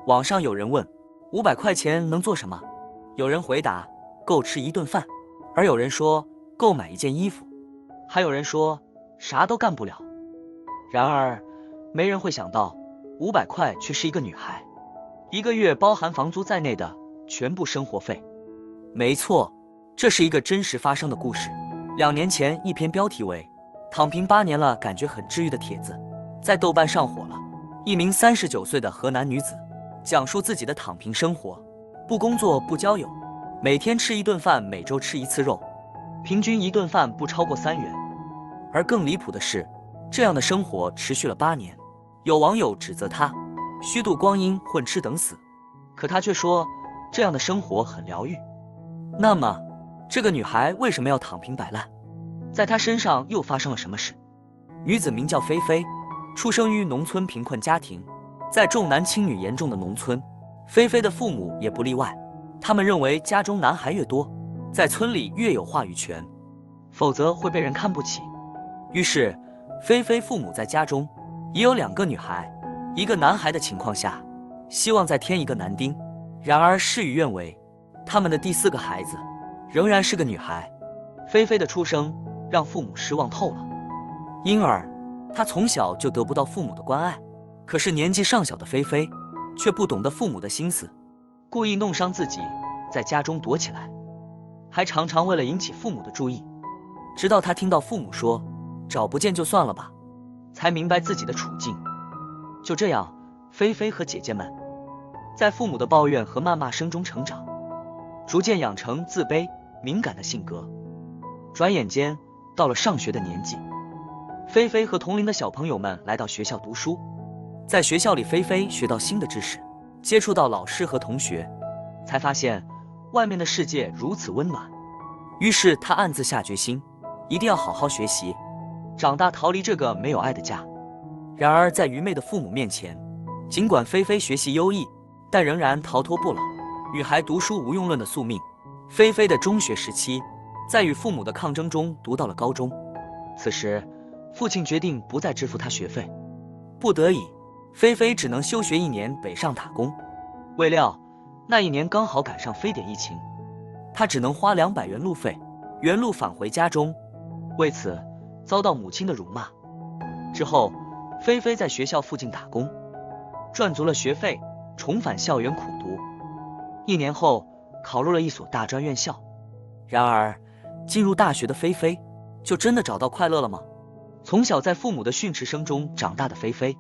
网上有人问，500块钱能做什么？有人回答，够吃一顿饭，而有人说够买一件衣服，还有人说啥都干不了。然而，没人会想到，500块却是一个女孩1个月包含房租在内的全部生活费。没错，这是一个真实发生的故事。2年前，一篇标题为躺平8年了，感觉很治愈的帖子在豆瓣上火了。一名39岁的河南女子讲述自己的躺平生活，不工作不交友，每天吃一顿饭，每周吃1次肉，平均一顿饭不超过3元。而更离谱的是，这样的生活持续了8年。有网友指责她虚度光阴，混吃等死，可她却说这样的生活很疗愈。那么这个女孩为什么要躺平摆烂？在她身上又发生了什么事？女子名叫菲菲，出生于农村贫困家庭，在重男轻女严重的农村，菲菲的父母也不例外。他们认为家中男孩越多，在村里越有话语权，否则会被人看不起。于是菲菲父母在家中也有2个女孩1个男孩的情况下，希望再添一个男丁。然而事与愿违，他们的第4个孩子仍然是个女孩。菲菲的出生让父母失望透了，因而她从小就得不到父母的关爱。可是年纪尚小的菲菲却不懂得父母的心思，故意弄伤自己，在家中躲起来，还常常为了引起父母的注意。直到她听到父母说找不见就算了吧，才明白自己的处境。就这样，菲菲和姐姐们在父母的抱怨和谩骂声中成长，逐渐养成自卑敏感的性格。转眼间到了上学的年纪，菲菲和同龄的小朋友们来到学校读书。在学校里，菲菲学到新的知识，接触到老师和同学，才发现外面的世界如此温暖。于是她暗自下决心，一定要好好学习，长大逃离这个没有爱的家。然而在愚昧的父母面前，尽管菲菲学习优异，但仍然逃脱不了女孩读书无用论的宿命。菲菲的中学时期，在与父母的抗争中读到了高中。此时父亲决定不再支付她学费，不得已菲菲只能休学1年，北上打工。未料那1年刚好赶上非典疫情，她只能花200元路费，原路返回家中，为此遭到母亲的辱骂。之后菲菲在学校附近打工，赚足了学费，重返校园苦读。1年后考入了一所大专院校。然而进入大学的菲菲就真的找到快乐了吗？从小在父母的训斥声中长大的菲菲，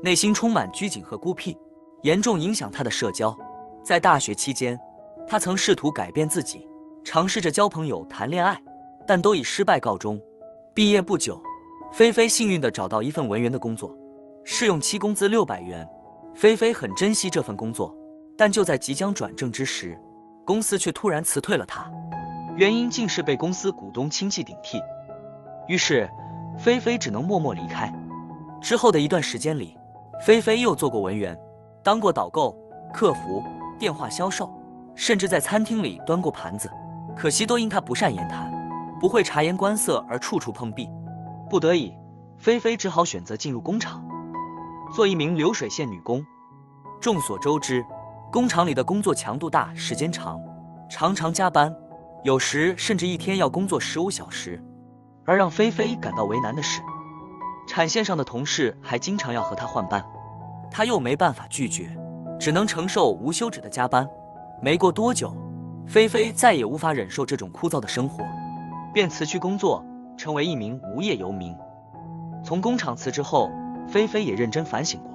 内心充满拘谨和孤僻，严重影响她的社交。在大学期间，她曾试图改变自己，尝试着交朋友谈恋爱，但都以失败告终。毕业不久，菲菲幸运地找到一份文员的工作，试用期工资600元。菲菲很珍惜这份工作，但就在即将转正之时，公司却突然辞退了她，原因竟是被公司股东亲戚顶替。于是菲菲只能默默离开。之后的一段时间里，菲菲又做过文员，当过导购、客服、电话销售，甚至在餐厅里端过盘子。可惜都因她不善言谈，不会察言观色而处处碰壁。不得已，菲菲只好选择进入工厂，做一名流水线女工。众所周知，工厂里的工作强度大，时间长，常常加班，有时甚至一天要工作15小时。而让菲菲感到为难的是，产线上的同事还经常要和她换班，她又没办法拒绝，只能承受无休止的加班。没过多久，菲菲再也无法忍受这种枯燥的生活，便辞去工作，成为一名无业游民。从工厂辞职后，菲菲也认真反省过，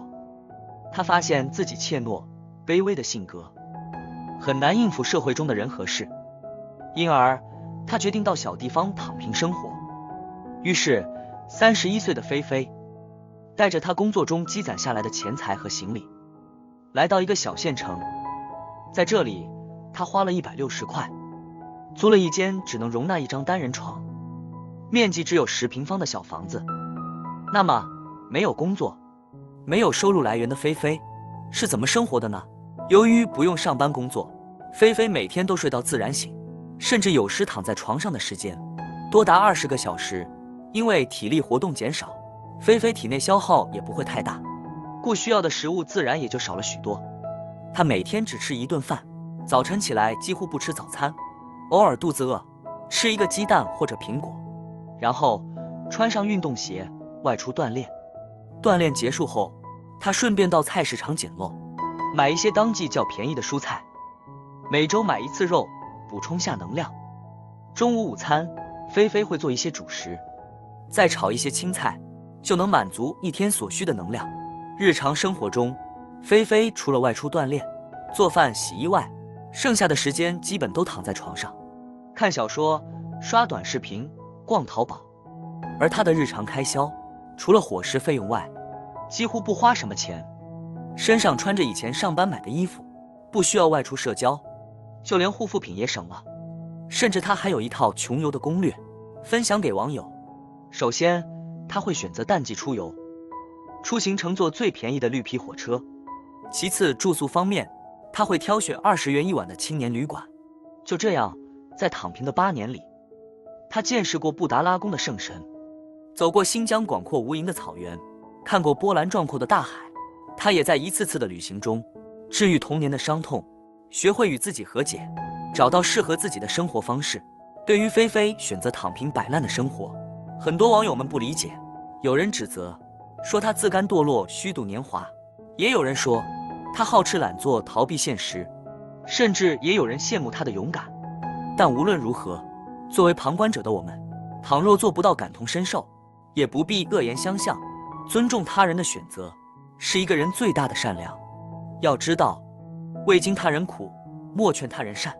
她发现自己怯懦、卑微的性格很难应付社会中的人和事，因而她决定到小地方躺平生活。于是31岁的菲菲带着她工作中积攒下来的钱财和行李，来到一个小县城。在这里，她花了160块租了一间只能容纳1张单人床，面积只有10平方的小房子。那么没有工作、没有收入来源的菲菲是怎么生活的呢？由于不用上班工作，菲菲每天都睡到自然醒，甚至有时躺在床上的时间多达20个小时。因为体力活动减少，菲菲体内消耗也不会太大，故需要的食物自然也就少了许多。她每天只吃一顿饭，早晨起来几乎不吃早餐，偶尔肚子饿，吃一个鸡蛋或者苹果，然后穿上运动鞋外出锻炼。锻炼结束后，她顺便到菜市场捡漏，买一些当季较便宜的蔬菜，每周买一次肉，补充下能量。中午午餐，菲菲会做一些主食，再炒一些青菜，就能满足一天所需的能量。日常生活中，菲菲除了外出锻炼、做饭、洗衣外，剩下的时间基本都躺在床上，看小说、刷短视频、逛淘宝。而她的日常开销，除了伙食费用外，几乎不花什么钱。身上穿着以前上班买的衣服，不需要外出社交，就连护肤品也省了。甚至她还有一套穷游的攻略，分享给网友。首先，她会选择淡季出游，出行乘坐最便宜的绿皮火车。其次，住宿方面，她会挑选20元一晚的青年旅馆。就这样，在躺平的8年里，她见识过布达拉宫的圣神，走过新疆广阔无垠的草原，看过波澜壮阔的大海。她也在一次次的旅行中，治愈童年的伤痛，学会与自己和解，找到适合自己的生活方式。对于菲菲选择躺平摆烂的生活，很多网友们不理解，有人指责说她自甘堕落、虚度年华，也有人说她好吃懒做、逃避现实，甚至也有人羡慕她的勇敢。但无论如何，作为旁观者的我们，倘若做不到感同身受，也不必恶言相向。尊重他人的选择，是一个人最大的善良。要知道，未经他人苦，莫劝他人善。